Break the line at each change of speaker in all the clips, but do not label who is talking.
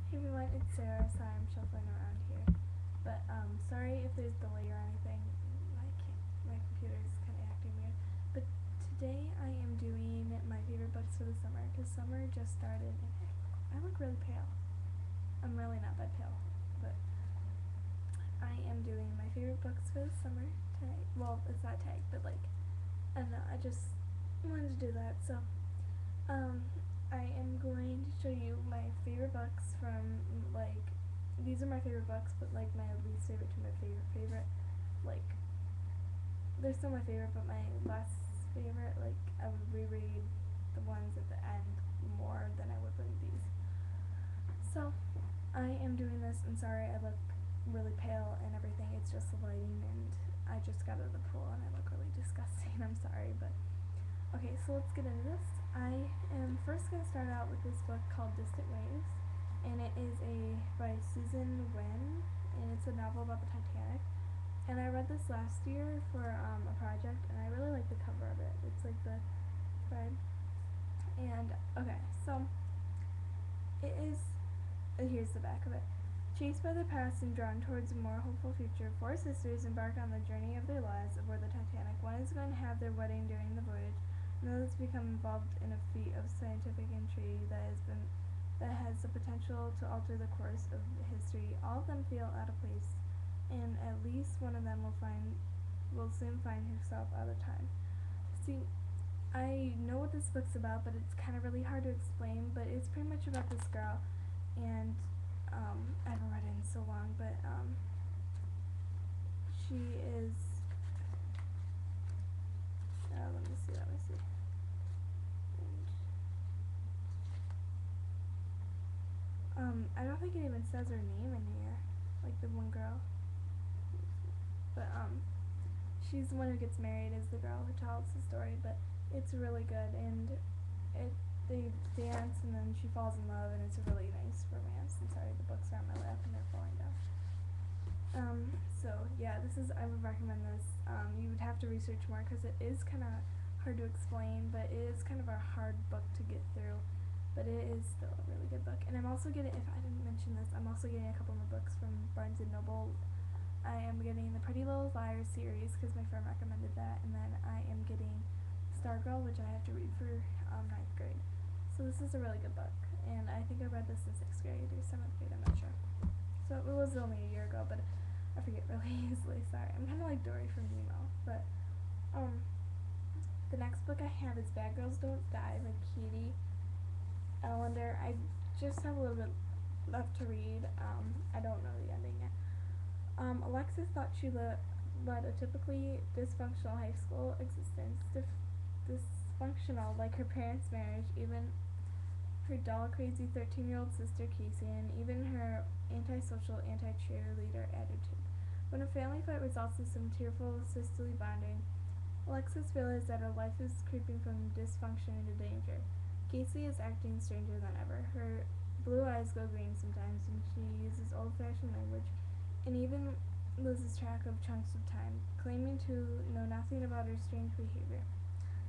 Hey everyone, it's Sarah. Sorry I'm shuffling around here. But sorry if there's delay or anything. My computer is kind of acting weird. But today I am doing my favorite books for the summer because summer just started and I look really pale. I'm really not that pale, but I am doing my favorite books for the summer tonight. Well, it's not tagged, but like, I don't know, I just wanted to do that. So I am going to show you my favorite books from, like, these are my favorite books, but like my least favorite to my favorite. Like, they're still my favorite, but my less favorite, like, I would reread the ones at the end more than I would read these. So, I am doing this, and sorry I look really pale and everything, it's just the lighting, and I just got out of the pool and I look really disgusting, I'm sorry, but okay, so let's get into this. I am first going to start out with this book called Distant Waves, and it is by Susan Wynn, and it's a novel about the Titanic. And I read this last year for a project, and I really like the cover of it. It's like the thread. And okay, so it is. Here's the back of it. Chased by the past and drawn towards a more hopeful future, four sisters embark on the journey of their lives aboard the Titanic. One is going to have their wedding during the voyage. Another has become involved in a feat of scientific intrigue that has the potential to alter the course of history. All of them feel out of place, and at least one of them will soon find herself out of time. See, I know what this book's about, but it's kind of really hard to explain. But it's pretty much about this girl, and I haven't read it in so long, but she is. Let me see. I don't think it even says her name in here, like the one girl. But she's the one who gets married is the girl who tells the story. But it's really good, and they dance, and then she falls in love, and it's a really nice romance. I'm sorry, the books are on my lap and they're falling down. So yeah, I would recommend this. You would have to research more because it is kind of hard to explain, but it is kind of a hard book to get through. But it is still a really good book. And I'm also getting, if I didn't mention this, I'm also getting a couple more books from Barnes & Noble. I am getting the Pretty Little Liars series because my friend recommended that, and then I am getting Stargirl, which I have to read for 9th grade. So this is a really good book, and I think I read this in 6th grade or 7th grade, I'm not sure. So it was only a year ago, but I forget really easily, sorry. I'm kind of like Dory from Nemo, but the next book I have is Bad Girls Don't Die by Katie Ellender. I just have a little bit left to read. I don't know the ending yet. Alexis thought she led a typically dysfunctional high school existence. Dysfunctional like her parents' marriage, even her doll crazy 13-year-old sister Casey, and even her antisocial, anti-cheerleader attitude. When a family fight results in some tearful sisterly bonding, Alexis realized that her life is creeping from dysfunction into danger. Casey is acting stranger than ever. Her blue eyes go green sometimes, and she uses old-fashioned language, and even loses track of chunks of time, claiming to know nothing about her strange behavior.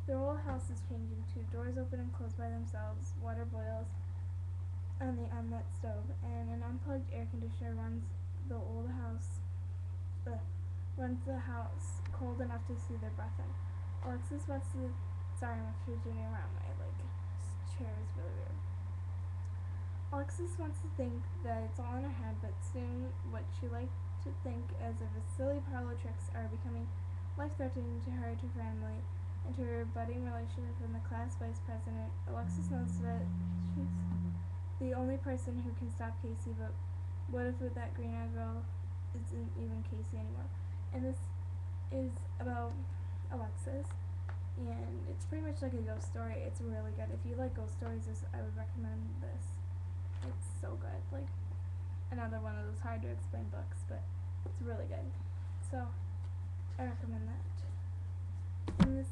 The whole house is changing too. Doors open and close by themselves, water boils on the unlit stove, and an unplugged air conditioner runs the house cold enough to see their breath in. Alexis wants to. Sorry, I'm fidgeting around. My chair is really weird. Alexis wants to think that it's all in her head, but soon what she liked to think as of silly parlor tricks are becoming life-threatening to her, to family, and to her budding relationship with the class vice president. Alexis knows that she's the only person who can stop Casey, but what if that green-eyed girl isn't even Casey anymore? And this is about Alexis, and it's pretty much like a ghost story. It's really good. If you like ghost stories, I would recommend this. It's so good. Like, another one of those hard to explain books, but it's really good. So I recommend that. And this,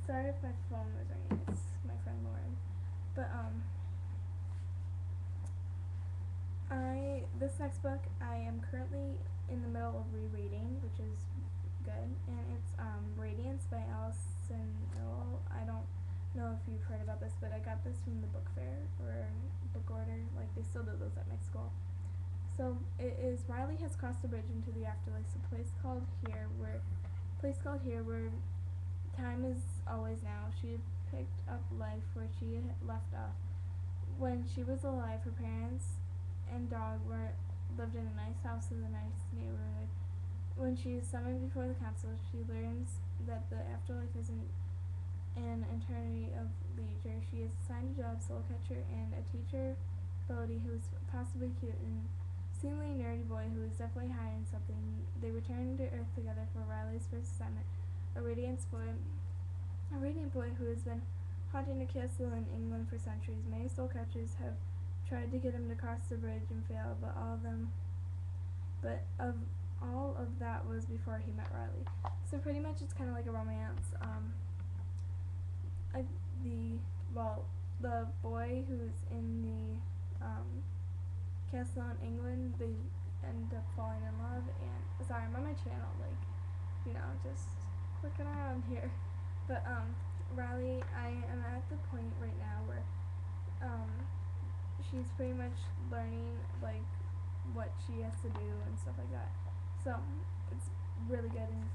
sorry if my phone was ringing, it's my friend Lauren. But this next book I am currently in the middle of rereading, which is good, and it's Radiance by Allison Noel. I don't know if you've heard about this, but I got this from the book fair or book order, like like they still do those at my school. So it is Riley has crossed the bridge into the afterlife. A place called here where time is always now. She picked up life where she left off. When she was alive, her parents and dog lived in a nice house in a nice neighborhood. When she is summoned before the council, she learns that the afterlife isn't an eternity of leisure. She is assigned a job, soul catcher, and a teacher, Bodie, who's possibly cute and seemingly nerdy boy who is definitely hiding something. They return to Earth together for Riley's first assignment. A radiant boy who has been haunting a castle in England for centuries. Many soul catchers have tried to get him to cross the bridge and failed, but all of that was before he met Riley. So pretty much it's kind of like a romance. The boy who's in the castle in England, they end up falling in love. And sorry, I'm on my channel, like, just clicking around here. But Riley, I am at the point right now where she's pretty much learning like what she has to do and stuff like that. So it's really good, and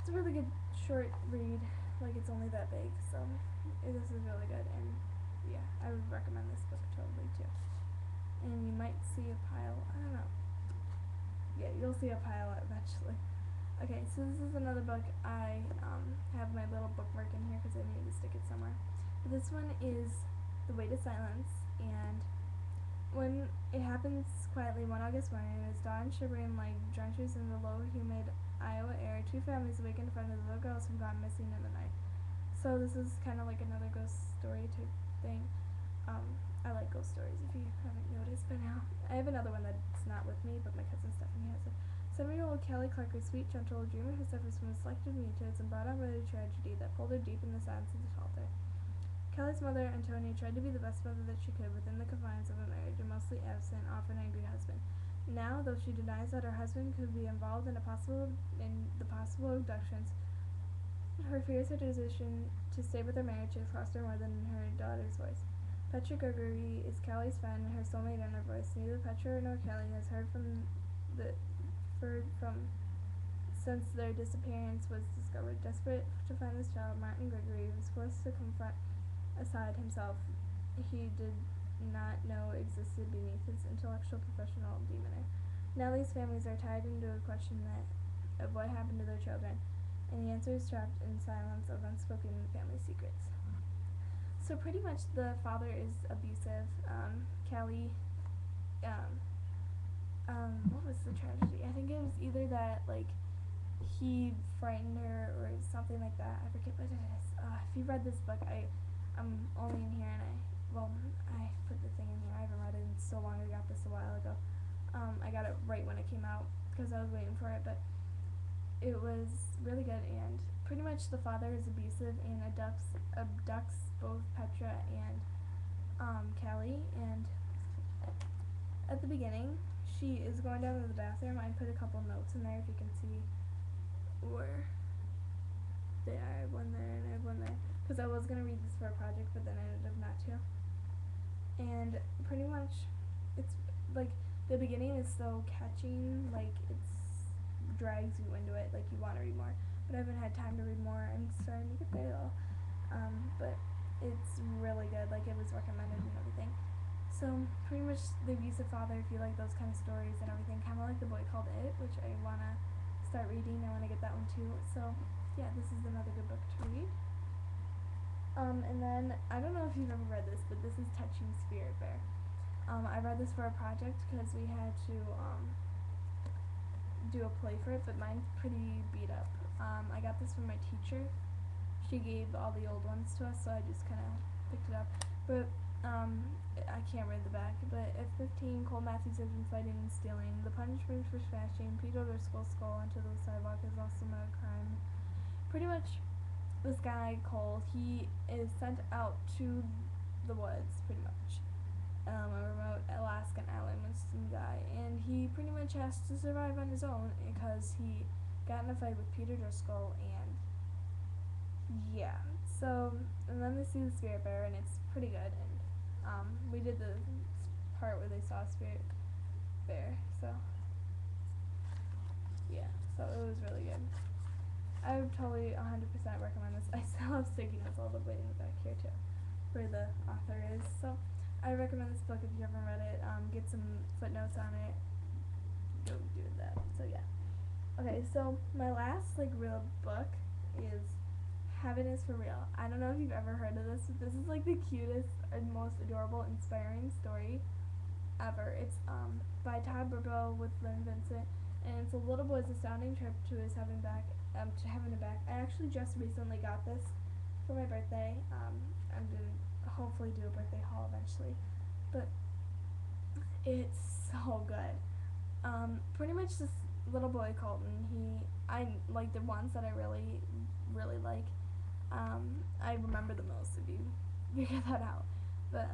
it's a really good short read. Like, it's only that big, so this is really good, and yeah, I would recommend this book totally too. And you might see a pile, I don't know. Yeah, you'll see a pile eventually. Okay, so this is another book. I have my little bookmark in here because I need to stick it somewhere. But this one is The Way to Silence, and when it happens quietly one August morning, as dawn shivering like drenches in the low, humid Iowa air, two families awaken to find the little girls have gone missing in the night. So this is kind of like another ghost story type thing. I like ghost stories, if you haven't noticed by now. I have another one that's not with me, but my cousin Stephanie has it. 7-year-old Kelly Clark, a sweet, gentle dreamer who suffers from a selective mutism and brought on by the tragedy that pulled her deep in the silence of the shelter. Kelly's mother, Antonia, tried to be the best mother that she could within the confines of a marriage, a mostly absent, often angry husband. Now, though she denies that her husband could be involved in the possible abductions, her fierce decision to stay with her marriage has cost her more than her daughter's voice. Petra Gregory is Kelly's friend and her soulmate in her voice. Neither Petra nor Kelly has heard from since their disappearance was discovered. Desperate to find this child, Martin Gregory was forced to confront a side himself he did not know existed beneath his intellectual professional demeanor. Now these families are tied into a question of what happened to their children, and the answer is trapped in silence of unspoken family secrets. So pretty much the father is abusive. Kelly, what was the tragedy? I think it was either that, like, he frightened her or something like that. I forget what it is. If you read this book, I'm only in here, and I put the thing in here. I haven't read it in so long. I got this a while ago. I got it right when it came out because I was waiting for it, but it was really good. And pretty much the father is abusive and abducts both Petra and Kelly. And at the beginning, she is going down to the bathroom. I put a couple notes in there if you can see where they are. I have one there and I have one there. Because I was going to read this for a project, but then I ended up not to. And pretty much, it's, like, the beginning is so catching, like, it drags you into it, like, you want to read more. But I haven't had time to read more. I'm starting to get there, though. But it's really good. Like, it was recommended and everything. So, pretty much the abusive father, if you like those kind of stories and everything, kind of like The Boy Called It, which I want to start reading. I want to get that one, too. So, yeah, this is another good book to read. And then, I don't know if you've ever read this, but this is Touching Spirit Bear. I read this for a project because we had to do a play for it, but mine's pretty beat up. I got this from my teacher. She gave all the old ones to us, so I just kind of picked it up. But I can't read the back. But at 15, Cole Matthews has been fighting and stealing. The punishment for smashing Peter Driscoll's skull onto the sidewalk is also a crime. Pretty much, this guy, Cole, he is sent out to the woods, pretty much, a remote Alaskan island with some guy, and he pretty much has to survive on his own because he got in a fight with Peter Driscoll, and yeah, so, and then they see the spirit bear, and it's pretty good, and we did the part where they saw Spirit Bear. So yeah, so it was really good. I would totally 100% recommend this. I still have sticky notes all the way in the back here too, where the author is. So I recommend this book if you haven't read it. Get some footnotes on it. Go do that. So yeah. Okay, so my last like real book is Heaven is for Real. I don't know if you've ever heard of this, but this is like the cutest and most adorable, inspiring story ever. It's by Todd Burbo with Lynn Vincent, and it's a little boy's astounding trip to his heaven and back. I actually just recently got this for my birthday. I'm gonna hopefully do a birthday haul eventually, but it's so good. Pretty much this little boy Colton. I like the ones that I really like. I remember the most if you figure that out. But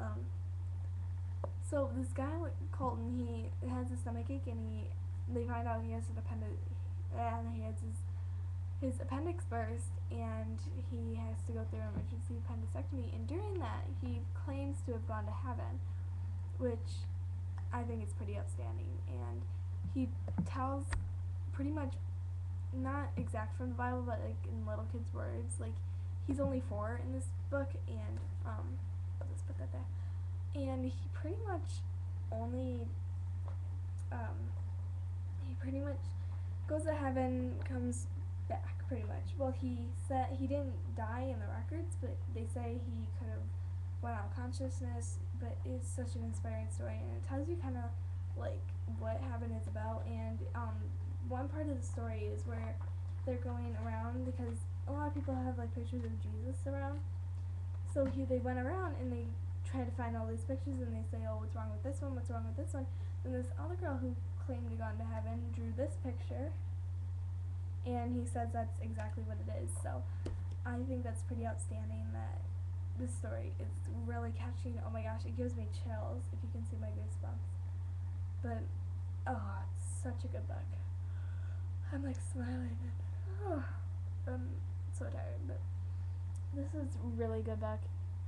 so this guy Colton, he has a stomachache, and they find out he has his appendix burst, and he has to go through an emergency appendectomy. And during that, he claims to have gone to heaven, which I think is pretty outstanding. And he tells pretty much not exact from the Bible, but like in little kids' words. Like, he's only 4 in this book, and I'll just put that there. And he pretty much only he pretty much goes to heaven, comes back pretty much. Well, he said he didn't die in the records, but they say he could have went out of consciousness. But it's such an inspiring story, and it tells you kind of like what heaven is about. And one part of the story is where they're going around, because a lot of people have like pictures of Jesus around. So they went around and they tried to find all these pictures, and they say, oh, what's wrong with this one, what's wrong with this one. And this other girl who claimed to gone to heaven drew this picture, and he says that's exactly what it is. So I think that's pretty outstanding, that this story is really catching. Oh my gosh, it gives me chills if you can see my goosebumps. But oh, it's such a good book. I'm like smiling, and I'm so tired, but this is a really good book,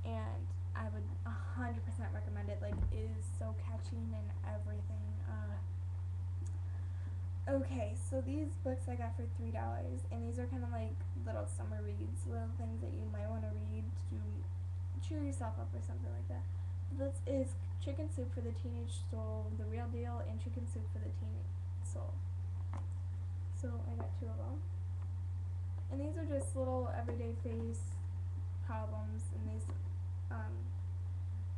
and I would 100% recommend it. Like, it is so catching and everything. Okay, so these books I got for $3, and these are kind of like little summer reads, little things that you might want to read to cheer yourself up or something like that. This is Chicken Soup for the Teenage Soul, The Real Deal, and Chicken Soup for the Teenage Soul. So I got 2 of them. And these are just little everyday face problems, and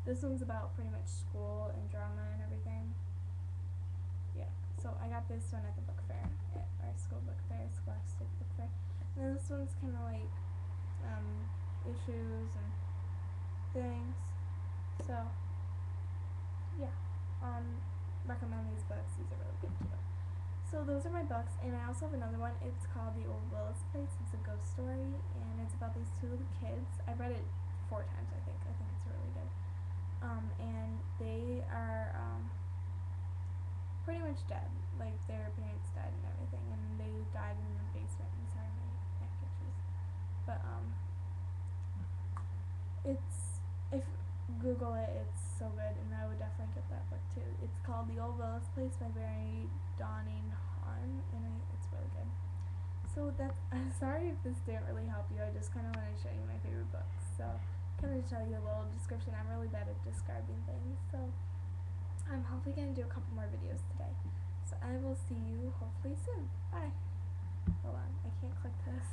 this one's about pretty much school and drama and everything. Yeah, so I got this one at the book fair, at our school book fair, Scholastic Book Fair. And then this one's kind of like issues and things. So yeah, recommend these books. These are really good too. So those are my books, and I also have another one. It's called The Old Willis Place. It's a ghost story, and it's about these 2 little kids. I've read it 4 times, I think. I think it's really good. And they are pretty much dead. Like, their parents died and everything, and they died in the basement. I'm sorry, my neck itches. But if Google it, it's so good, and I would definitely get that book too. It's called The Old Willis Place by Barry Donning Hahn, and it's really good. So I'm sorry if this didn't really help you. I just kind of want to show you my favorite books. So kind of tell you a little description. I'm really bad at describing things, so I'm hopefully going to do a couple more videos today. So I will see you hopefully soon. Bye. Hold on, I can't click this.